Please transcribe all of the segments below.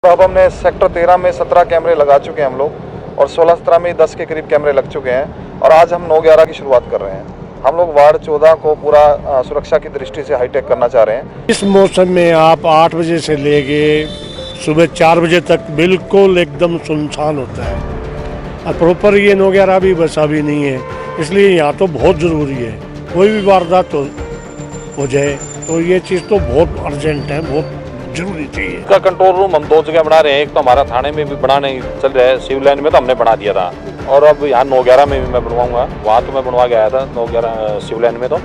तो अब हमने सेक्टर 13 में 17 कैमरे लगा चुके हैं हम लोग, और 16-17 में 10 के करीब कैमरे लग चुके हैं, और आज हम 9-11 की शुरुआत कर रहे हैं। हम लोग वार्ड 14 को पूरा सुरक्षा की दृष्टि से हाईटेक करना चाह रहे हैं। इस मौसम में आप 8 बजे से लेके सुबह 4 बजे तक बिल्कुल एकदम सुनसान होता है, और प्रॉपर ये 9-11 भी बस अभी नहीं है, इसलिए यहाँ तो बहुत ज़रूरी है। कोई भी वारदात हो जाए तो ये चीज़ तो बहुत अर्जेंट है, बहुत जरूरी चाहिए। इसका कंट्रोल रूम हम 2 जगह बना रहे हैं। एक तो हमारा थाने में भी बनाने चल रहा है, सिविल लाइन में तो हमने बना दिया था, और अब यहाँ 9-11 में भी मैं बनवाऊंगा। वहाँ तो मैं बनवा के आया था 9-11 सिविल लाइन में तो।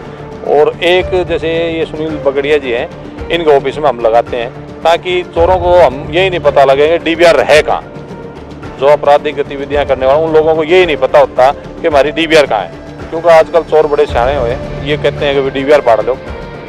और एक जैसे ये सुनील बगड़िया जी हैं, इनके ऑफिस में हम लगाते हैं, ताकि चोरों को हम यही नहीं पता लगेगा DVR है कहाँ। जो आपराधिक गतिविधियाँ करने वाले उन लोगों को यही नहीं पता होता कि हमारी DVR कहाँ है, क्योंकि आजकल चोर बड़े सियाने हुए, ये कहते हैं कि DVR फाड़ लो,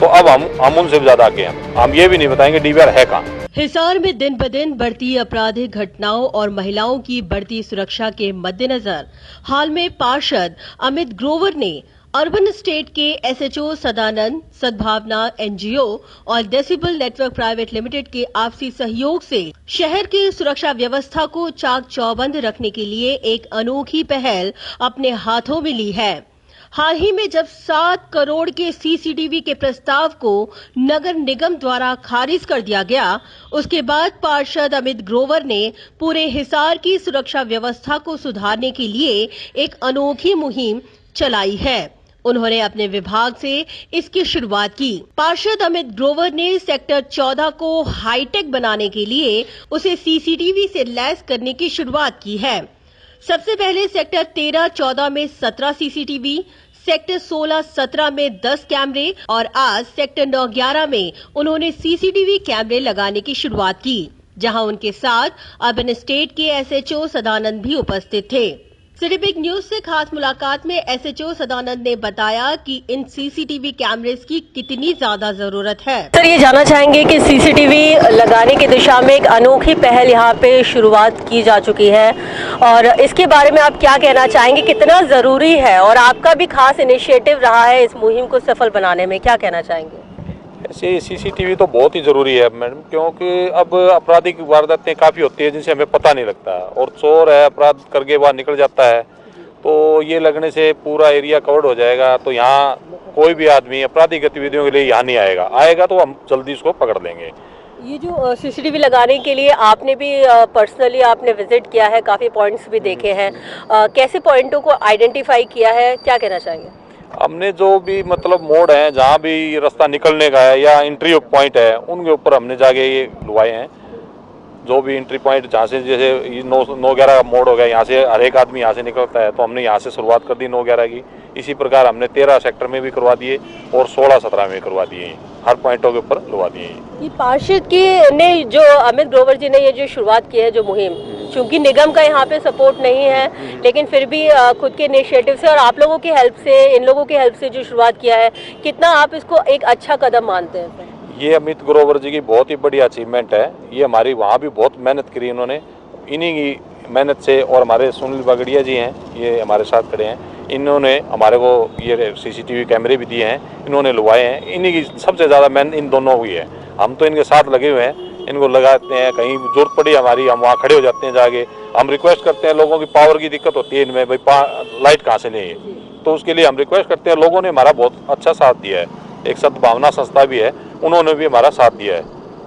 तो अब हम उनसे ज्यादा आगे हैं। हम ये भी नहीं बताएंगे DVR है कहाँ। हिसार में दिन ब दिन बढ़ती आपराधिक घटनाओं और महिलाओं की बढ़ती सुरक्षा के मद्देनजर हाल में पार्षद अमित ग्रोवर ने अर्बन स्टेट के SHO सदानंद, सद्भावना NGO और डेसिबल नेटवर्क प्राइवेट लिमिटेड के आपसी सहयोग से शहर की सुरक्षा व्यवस्था को चाक चौबंद रखने के लिए एक अनोखी पहल अपने हाथों में ली है। हाल ही में जब 7 करोड़ के CCTV के प्रस्ताव को नगर निगम द्वारा खारिज कर दिया गया, उसके बाद पार्षद अमित ग्रोवर ने पूरे हिसार की सुरक्षा व्यवस्था को सुधारने के लिए एक अनोखी मुहिम चलाई है। उन्होंने अपने विभाग से इसकी शुरुआत की। पार्षद अमित ग्रोवर ने सेक्टर 14 को हाईटेक बनाने के लिए उसे CCTV से लैस करने की शुरुआत की है। सबसे पहले सेक्टर 13-14 में 17 CCTV, सेक्टर 16-17 में 10 कैमरे और आज सेक्टर 9-11 में उन्होंने CCTV कैमरे लगाने की शुरुआत की, जहां उनके साथ अर्बन स्टेट के SHO सदानंद भी उपस्थित थे। सिटी बिग न्यूज से खास मुलाकात में SHO सदानंद ने बताया कि इन CCTV कैमरेज की कितनी ज्यादा जरूरत है। सर, ये जानना चाहेंगे कि CCTV लगाने की दिशा में एक अनोखी पहल यहाँ पे शुरुआत की जा चुकी है, और इसके बारे में आप क्या कहना चाहेंगे, कितना जरूरी है, और आपका भी खास इनिशिएटिव रहा है इस मुहिम को सफल बनाने में, क्या कहना चाहेंगे? ऐसे CCTV तो बहुत ही ज़रूरी है मैडम, क्योंकि अब आपराधिक वारदातें काफ़ी होती है जिनसे हमें पता नहीं लगता, और चोर है अपराध करके बाहर निकल जाता है, तो ये लगने से पूरा एरिया कवर्ड हो जाएगा। तो यहाँ कोई भी आदमी आपराधिक गतिविधियों के लिए यहाँ नहीं आएगा तो हम जल्दी उसको पकड़ लेंगे। ये जो CCTV लगाने के लिए आपने भी पर्सनली आपने विजिट किया है, काफ़ी पॉइंट्स भी देखे हैं, कैसे पॉइंटों को आइडेंटिफाई किया है, क्या कहना चाहेंगे? हमने जो भी मतलब मोड़ है, जहाँ भी रास्ता निकलने का है या एंट्री पॉइंट है, उनके ऊपर हमने जाके ये लुभाए हैं। जो भी एंट्री पॉइंट जहाँ से, जैसे 9-11 मोड़ हो गया, यहाँ से हर एक आदमी यहाँ से निकलता है, तो हमने यहाँ से शुरुआत कर दी 9-11 की। इसी प्रकार हमने 13 सेक्टर में भी करवा दिए और 16-17 में करवा दिए, हर पॉइंटों के ऊपर लुभा दिए। ये पार्षद ने जो अमित ग्रोवर जी ने ये जो शुरुआत की है जो मुहिम, चूंकि निगम का यहाँ पे सपोर्ट नहीं है, लेकिन फिर भी खुद के इनिशिएटिव से और आप लोगों की हेल्प से, इन लोगों की हेल्प से जो शुरुआत किया है, कितना आप इसको एक अच्छा कदम मानते हैं? ये अमित ग्रोवर जी की बहुत ही बड़ी अचीवमेंट है। ये हमारी वहाँ भी बहुत मेहनत करी इन्होंने, इन्हीं की मेहनत से, और हमारे सुनील बगड़िया जी हैं, ये हमारे साथ खड़े हैं, इन्होंने हमारे को ये CCTV कैमरे भी दिए हैं, इन्होंने लुभाए हैं। इन्हीं की सबसे ज़्यादा मेहनत इन दोनों हुई है। हम तो इनके साथ लगे हुए हैं, इनको लगाते हैं, कहीं जरूरत पड़ी हमारी हम वहाँ खड़े हो जाते हैं जाके। हम रिक्वेस्ट करते हैं, लोगों की पावर की दिक्कत होती है इनमें, भाई लाइट कहाँ से लेंगे, तो उसके लिए हम रिक्वेस्ट करते हैं। लोगों ने हमारा बहुत अच्छा साथ दिया है। एक सद्भावना संस्था भी है, उन्होंने भी हमारा साथ दिया है।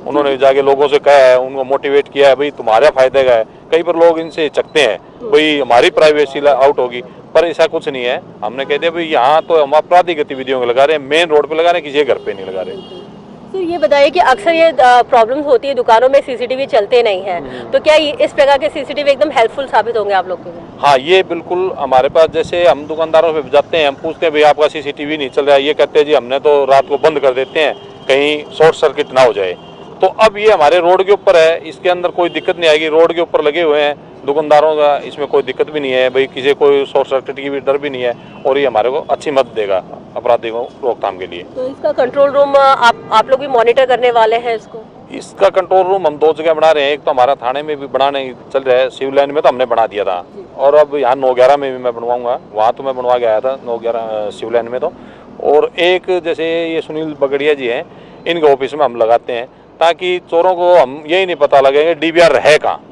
उन्होंने जाके लोगों से कहा है, उनको मोटिवेट किया है, भाई तुम्हारे फायदे का है। कई बार लोग इनसे चकते हैं, भाई हमारी प्राइवेसी आउट होगी, पर ऐसा कुछ नहीं है। हमने कह दिया भाई यहाँ तो हम आपराधिक गतिविधियों को लगा रहे हैं, मेन रोड पे लगा रहे हैं, किसी घर पे नहीं लगा रहे। सर, ये बताइए कि अक्सर ये प्रॉब्लम्स होती है, दुकानों में CCTV चलते नहीं हैं, तो क्या इस प्रकार के CCTV एकदम हेल्पफुल साबित होंगे आप लोग के लिए? हाँ, ये बिल्कुल हमारे पास, जैसे हम दुकानदारों पे जाते हैं, हम पूछते हैं भाई आपका CCTV नहीं चल रहा है, ये कहते हैं जी हमने तो रात को बंद कर देते हैं, कहीं शॉर्ट सर्किट ना हो जाए। तो अब ये हमारे रोड के ऊपर है, इसके अंदर कोई दिक्कत नहीं आएगी, रोड के ऊपर लगे हुए हैं दुकानदारों का, इसमें कोई दिक्कत भी नहीं है, भाई किसी कोई शॉर्ट सर्किट की भी डर भी नहीं है, और ये हमारे को अच्छी मदद देगा अपराधियों को रोकथाम के लिए। तो इसका कंट्रोल रूम आप लोग भी मॉनिटर करने वाले हैं इसको? इसका कंट्रोल रूम हम 2 जगह बना रहे हैं। एक तो हमारा थाने में भी बनाने चल रहा है, सिविल लाइन में तो हमने बना दिया था, और अब यहाँ 9-11 में भी मैं बनवाऊंगा। वहाँ तो मैं बनवा के आया था 9-11 सिविल लाइन में तो। और एक जैसे ये सुनील बगड़िया जी हैं, इनके ऑफिस में हम लगाते हैं, ताकि चोरों को हम यही नहीं पता लगेंगे डीवीआर है कहाँ।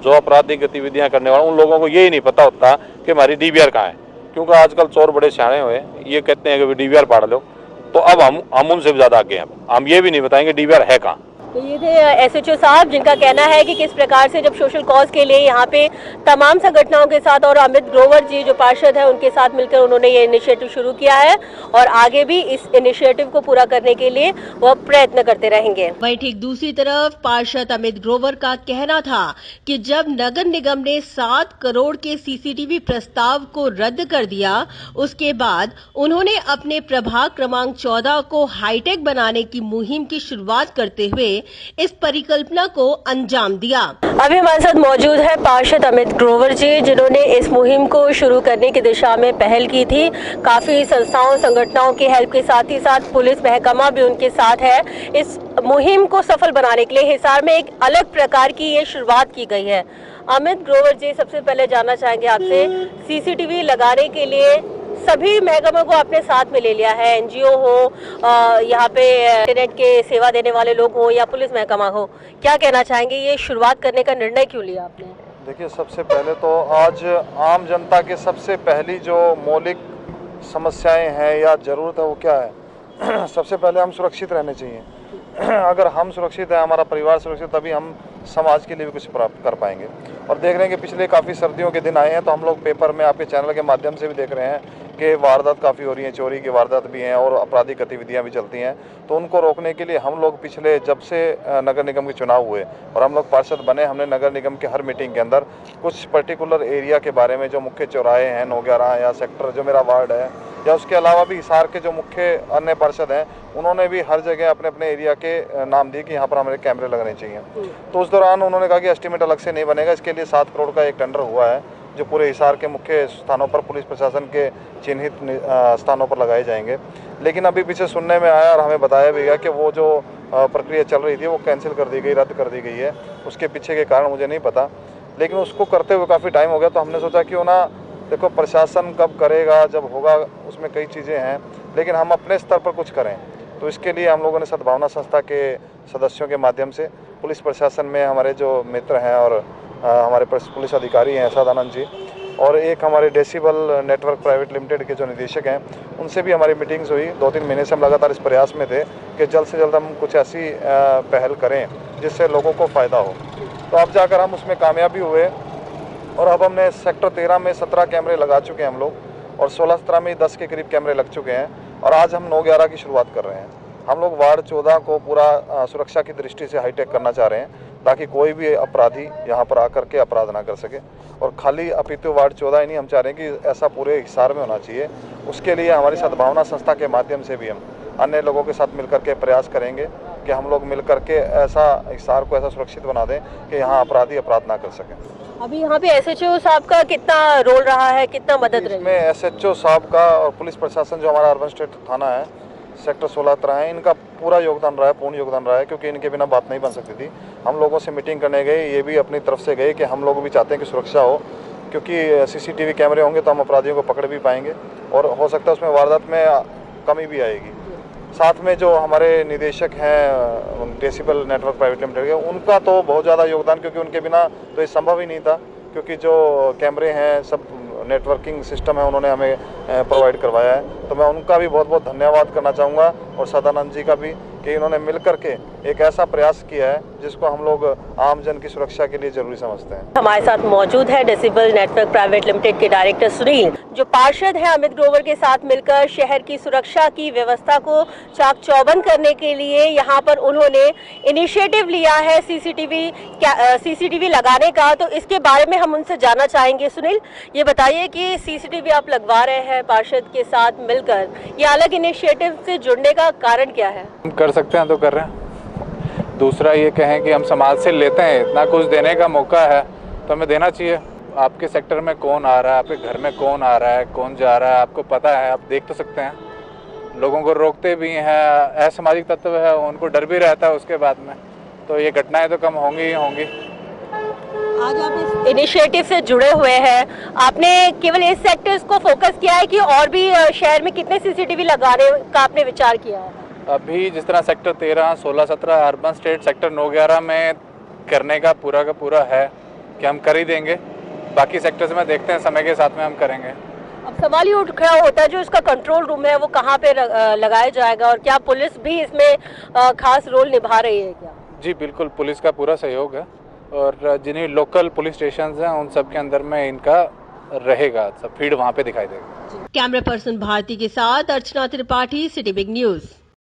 जो आपराधिक गतिविधियां करने वाले उन लोगों को यही नहीं पता होता कि हमारी डीवीआर कहाँ है, क्योंकि आजकल चोर बड़े सियाने हुए ये कहते हैं कि डीवीआर पाड़ लो। तो अब हम उनसे भी ज़्यादा आगे हैं, हम ये भी नहीं बताएंगे डीवीआर है कहाँ। तो ये थे एसएचओ साहब, जिनका कहना है कि किस प्रकार से जब सोशल कॉज के लिए यहाँ पे तमाम संगठनों के साथ और अमित ग्रोवर जी जो पार्षद हैं उनके साथ मिलकर उन्होंने ये इनिशिएटिव शुरू किया है और आगे भी इस इनिशिएटिव को पूरा करने के लिए वह प्रयत्न करते रहेंगे। वहीं ठीक दूसरी तरफ पार्षद अमित ग्रोवर का कहना था कि जब नगर निगम ने 7 करोड़ के सीसीटीवी प्रस्ताव को रद्द कर दिया, उसके बाद उन्होंने अपने प्रभाग क्रमांक 14 को हाईटेक बनाने की मुहिम की शुरुआत करते हुए इस परिकल्पना को अंजाम दिया। अभी हमारे साथ मौजूद है पार्षद अमित ग्रोवर जी, जिन्होंने इस मुहिम को शुरू करने की दिशा में पहल की थी। काफी संस्थाओं संगठनों की हेल्प के साथ ही साथ पुलिस महकमा भी उनके साथ है। इस मुहिम को सफल बनाने के लिए हिसार में एक अलग प्रकार की ये शुरुआत की गई है। अमित ग्रोवर जी, सबसे पहले जानना चाहेंगे आपसे, सीसीटीवी लगाने के लिए सभी महकमों को अपने साथ में ले लिया है, एनजीओ हो, यहाँ पे इंटरनेट के सेवा देने वाले लोग हो या पुलिस महकमा हो, क्या कहना चाहेंगे, ये शुरुआत करने का निर्णय क्यों लिया आपने? देखिए, सबसे पहले तो आज आम जनता के सबसे पहली जो मौलिक समस्याएं हैं या ज़रूरत है वो क्या है? सबसे पहले हम सुरक्षित रहने चाहिए। अगर हम सुरक्षित हैं, हमारा परिवार सुरक्षित, तभी हम समाज के लिए भी कुछ प्राप्त कर पाएंगे। और देख रहे हैं कि पिछले काफ़ी सर्दियों के दिन आए हैं, तो हम लोग पेपर में आपके चैनल के माध्यम से भी देख रहे हैं कि वारदात काफ़ी हो रही हैं, चोरी की वारदात भी हैं और आपराधिक गतिविधियां भी चलती हैं। तो उनको रोकने के लिए हम लोग पिछले जब से नगर निगम के चुनाव हुए और हम लोग पार्षद बने, हमने नगर निगम के हर मीटिंग के अंदर कुछ पर्टिकुलर एरिया के बारे में, जो मुख्य चौराहे हैं 9-11 या सेक्टर जो मेरा वार्ड है, या उसके अलावा भी हिसार के जो मुख्य अन्य पार्षद हैं, उन्होंने भी हर जगह अपने अपने एरिया के नाम दिए कि यहाँ पर हमारे कैमरे लगने चाहिए। तो उस दौरान उन्होंने कहा कि एस्टीमेट अलग से नहीं बनेगा, इसके लिए 7 करोड़ का एक टेंडर हुआ है जो पूरे हिसार के मुख्य स्थानों पर पुलिस प्रशासन के चिन्हित स्थानों पर लगाए जाएंगे। लेकिन अभी पीछे सुनने में आया और हमें बताया भी गया कि वो जो प्रक्रिया चल रही थी वो कैंसिल कर दी गई, रद्द कर दी गई है। उसके पीछे के कारण मुझे नहीं पता, लेकिन उसको करते हुए काफ़ी टाइम हो गया। तो हमने सोचा क्यों ना, देखो प्रशासन कब करेगा, जब होगा, उसमें कई चीज़ें हैं, लेकिन हम अपने स्तर पर कुछ करें। तो इसके लिए हम लोगों ने सद्भावना संस्था के सदस्यों के माध्यम से पुलिस प्रशासन में हमारे जो मित्र हैं और हमारे पुलिस अधिकारी हैं सदानंद जी, और एक हमारे डेसिबल नेटवर्क प्राइवेट लिमिटेड के जो निदेशक हैं, उनसे भी हमारी मीटिंग्स हुई। 2-3 महीने से हम लगातार इस प्रयास में थे कि जल्द से जल्द हम कुछ ऐसी पहल करें जिससे लोगों को फ़ायदा हो। तो अब जाकर हम उसमें कामयाब भी हुए और अब हमने सेक्टर 13 में 17 कैमरे लगा चुके हैं हम लोग, और 16-17 में 10 के करीब कैमरे लग चुके हैं। और आज हम 9-11 की शुरुआत कर रहे हैं। हम लोग वार्ड 14 को पूरा सुरक्षा की दृष्टि से हाईटेक करना चाह रहे हैं, ताकि कोई भी अपराधी यहाँ पर आकर के अपराध ना कर सके। और खाली अपितु वार्ड 14 ही नहीं, हम चाह रहे हैं कि ऐसा पूरे हिसार में होना चाहिए। उसके लिए हमारी सद्भावना संस्था के माध्यम से भी हम अन्य लोगों के साथ मिलकर के प्रयास करेंगे कि हम लोग मिलकर के ऐसा हिसार को ऐसा सुरक्षित बना दें कि यहाँ अपराधी अपराध ना कर सकें। अभी यहाँ पे एसएचओ साहब का कितना रोल रहा है, कितना मदद रही? इसमें एसएचओ साहब का और पुलिस प्रशासन जो हमारा अर्बन स्टेट थाना है, सेक्टर 16 है, इनका पूरा योगदान रहा है, पूर्ण योगदान रहा है, क्योंकि इनके बिना बात नहीं बन सकती थी। हम लोगों से मीटिंग करने गए, ये भी अपनी तरफ से गए कि हम लोग भी चाहते हैं कि सुरक्षा हो, क्योंकि सीसीटीवी कैमरे होंगे तो हम अपराधियों को पकड़ भी पाएंगे और हो सकता है उसमें वारदात में कमी भी आएगी। साथ में जो हमारे निदेशक हैं डेसिबल नेटवर्क प्राइवेट लिमिटेड के, उनका तो बहुत ज़्यादा योगदान, क्योंकि उनके बिना तो ये संभव ही नहीं था, क्योंकि जो कैमरे हैं सब नेटवर्किंग सिस्टम है उन्होंने हमें प्रोवाइड करवाया है। तो मैं उनका भी बहुत बहुत धन्यवाद करना चाहूँगा और सदानंद जी का भी, कि इन्होंने मिल करके एक ऐसा प्रयास किया है जिसको हम लोग आम जन की सुरक्षा के लिए जरूरी समझते हैं। हमारे साथ मौजूद है डेसिबल नेटवर्क प्राइवेट लिमिटेड के डायरेक्टर सुनील, जो पार्षद हैं अमित ग्रोवर के साथ मिलकर शहर की सुरक्षा की व्यवस्था को चाक चौबंद करने के लिए यहाँ पर उन्होंने इनिशिएटिव लिया है सीसीटीवी लगाने का। तो इसके बारे में हम उनसे जानना चाहेंगे। सुनील, ये बताइए कि सीसीटीवी आप लगवा रहे हैं पार्षद के साथ मिलकर, ये अलग इनिशिएटिव से जुड़ने का कारण क्या है? कर सकते हैं तो कर रहे हैं। दूसरा ये कहें कि हम समाज से लेते हैं, इतना कुछ देने का मौका है तो हमें देना चाहिए। आपके सेक्टर में कौन आ रहा है, आपके घर में कौन आ रहा है, कौन जा रहा है, आपको पता है, आप देख तो सकते हैं। लोगों को रोकते भी हैं, असामाजिक तत्व है, उनको डर भी रहता है उसके बाद में, तो ये घटनाएं तो कम होंगी ही होंगी। आज आप इस इनिशिएटिव से जुड़े हुए हैं, आपने केवल इस सेक्टर्स को फोकस किया है कि और भी शहर में कितने सीसीटीवी लगाने का आपने विचार किया है? अभी जिस तरह सेक्टर 13, 16, 17 अर्बन स्टेट सेक्टर 9, 11 में करने का पूरा है कि हम कर ही देंगे। बाकी सेक्टर्स में देखते हैं, समय के साथ में हम करेंगे। अब सवाल ये उठ खड़ा होता है जो इसका कंट्रोल रूम है वो कहाँ पे लगाया जाएगा और क्या पुलिस भी इसमें खास रोल निभा रही है क्या? जी बिल्कुल, पुलिस का पूरा सहयोग है और जिन्हें लोकल पुलिस स्टेशन हैं उन सब के अंदर में इनका रहेगा, सब फीड वहाँ पे दिखाई देगा। कैमरा पर्सन भारती के साथ अर्चना त्रिपाठी, सिटी बिग न्यूज।